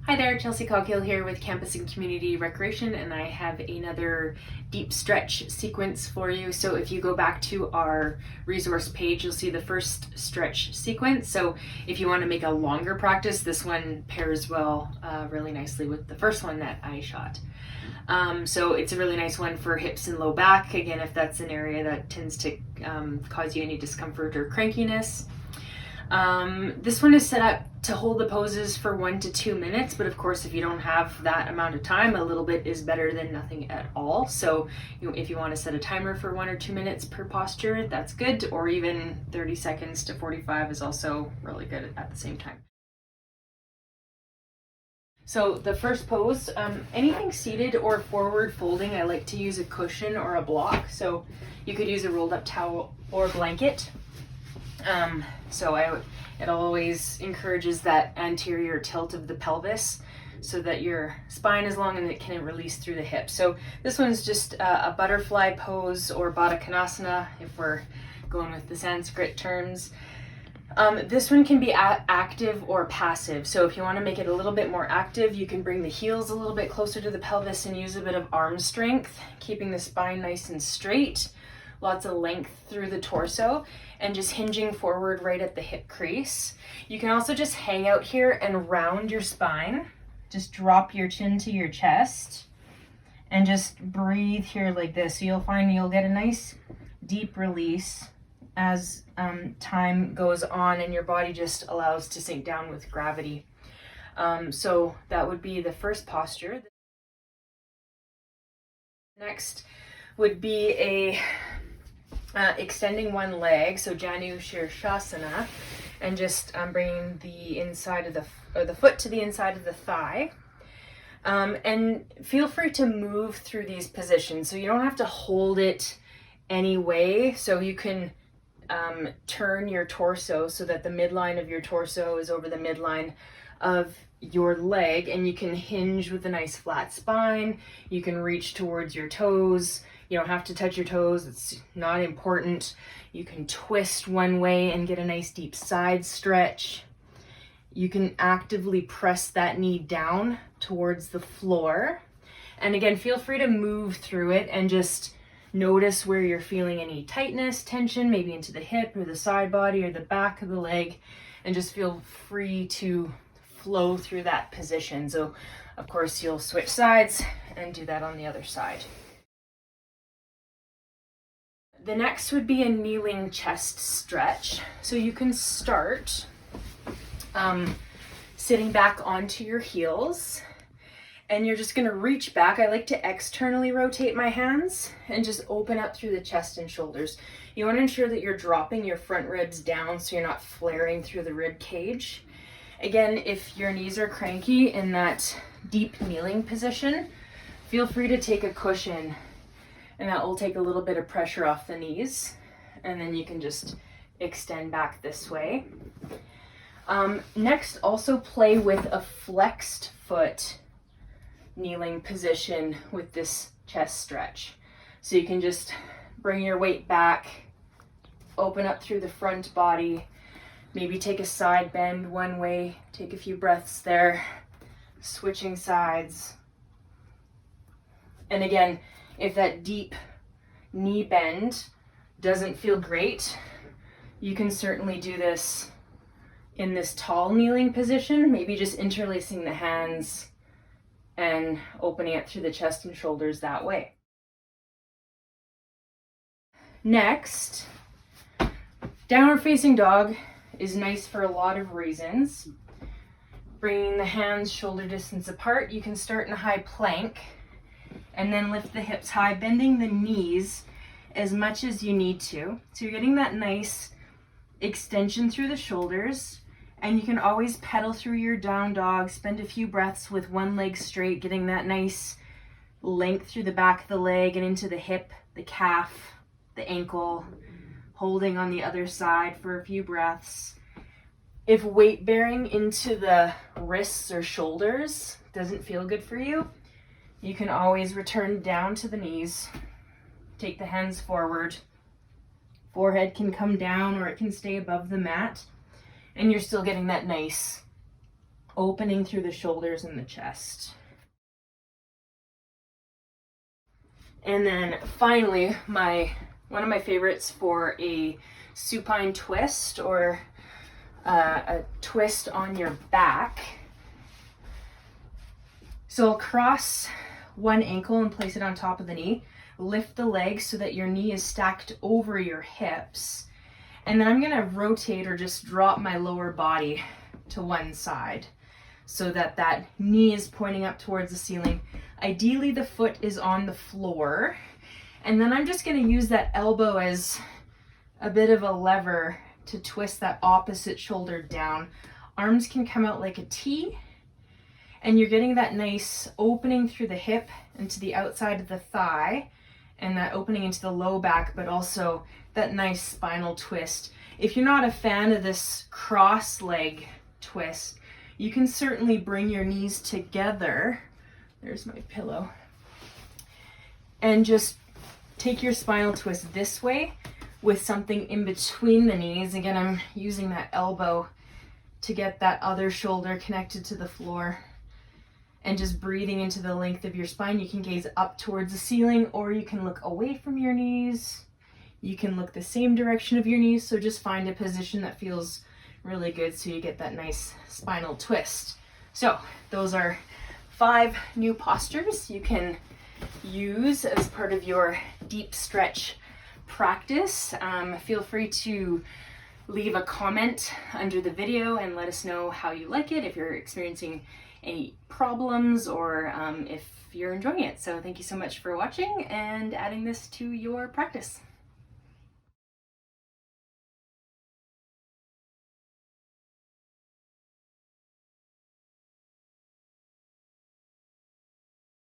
Hi there, Chelsea Coghill here with Campus and Community Recreation, and I have another deep stretch sequence for you. So if you go back to our resource page, you'll see the first stretch sequence. So if you want to make a longer practice, this one pairs well really nicely with the first one that I shot. So it's a really nice one for hips and low back, again, if that's an area that tends to cause you any discomfort or crankiness. This one is set up to hold the poses for 1 to 2 minutes, but of course if you don't have that amount of time, a little bit is better than nothing at all. So if you want to set a timer for 1 or 2 minutes per posture, that's good, or even 30 seconds to 45 is also really good at the same time. So the first pose, anything seated or forward folding, I like to use a cushion or a block. So you could use a rolled up towel or blanket. It always encourages that anterior tilt of the pelvis so that your spine is long and it can release through the hips. So this one's just a butterfly pose, or baddha konasana if we're going with the Sanskrit terms. This one can be active or passive. So if you want to make it a little bit more active, you can bring the heels a little bit closer to the pelvis and use a bit of arm strength, keeping the spine nice and straight. Lots of length through the torso and just hinging forward right at the hip crease. You can also just hang out here and round your spine. Just drop your chin to your chest and just breathe here like this. So you'll find you'll get a nice deep release as time goes on and your body just allows to sink down with gravity. So that would be the first posture. Next would be extending one leg, so janu sirsasana, and just bringing the inside of the foot to the inside of the thigh. And feel free to move through these positions, so you don't have to hold it any way. So you can turn your torso so that the midline of your torso is over the midline of your leg, and you can hinge with a nice flat spine. You can reach towards your toes. You don't have to touch your toes, it's not important. You can twist one way and get a nice deep side stretch. You can actively press that knee down towards the floor. And again, feel free to move through it and just notice where you're feeling any tightness, tension, maybe into the hip or the side body or the back of the leg, and just feel free to flow through that position. So of course you'll switch sides and do that on the other side. The next would be a kneeling chest stretch. So you can start sitting back onto your heels, and you're just going to reach back. I like to externally rotate my hands and just open up through the chest and shoulders. You want to ensure that you're dropping your front ribs down so you're not flaring through the rib cage. Again, if your knees are cranky in that deep kneeling position, feel free to take a cushion, and that will take a little bit of pressure off the knees, and then you can just extend back this way. Next, also play with a flexed foot kneeling position with this chest stretch. So you can just bring your weight back, open up through the front body, maybe take a side bend one way, take a few breaths there, switching sides. And again, if that deep knee bend doesn't feel great, you can certainly do this in this tall kneeling position, maybe just interlacing the hands and opening it through the chest and shoulders that way. Next, downward facing dog is nice for a lot of reasons. Bringing the hands shoulder distance apart, you can start in a high plank and then lift the hips high, bending the knees as much as you need to. So you're getting that nice extension through the shoulders, and you can always pedal through your down dog, spend a few breaths with one leg straight, getting that nice length through the back of the leg and into the hip, the calf, the ankle, holding on the other side for a few breaths. If weight bearing into the wrists or shoulders doesn't feel good for you, you can always return down to the knees, take the hands forward, forehead can come down or it can stay above the mat, and you're still getting that nice opening through the shoulders and the chest. And then finally, one of my favorites for a supine twist, or a twist on your back. So I'll cross one ankle and place it on top of the knee. Lift the leg so that your knee is stacked over your hips. And then I'm gonna rotate or just drop my lower body to one side so that that knee is pointing up towards the ceiling. Ideally, the foot is on the floor. And then I'm just gonna use that elbow as a bit of a lever to twist that opposite shoulder down. Arms can come out like a T, and you're getting that nice opening through the hip and to the outside of the thigh, and that opening into the low back, but also that nice spinal twist. If you're not a fan of this cross leg twist, you can certainly bring your knees together. There's my pillow. And just take your spinal twist this way with something in between the knees. Again, I'm using that elbow to get that other shoulder connected to the floor. And just breathing into the length of your spine. You can gaze up towards the ceiling, or you can look away from your knees. You can look the same direction of your knees. So just find a position that feels really good so you get that nice spinal twist. So those are 5 new postures you can use as part of your deep stretch practice. Feel free to leave a comment under the video and let us know how you like it, if you're experiencing any problems, or if you're enjoying it. So thank you so much for watching and adding this to your practice.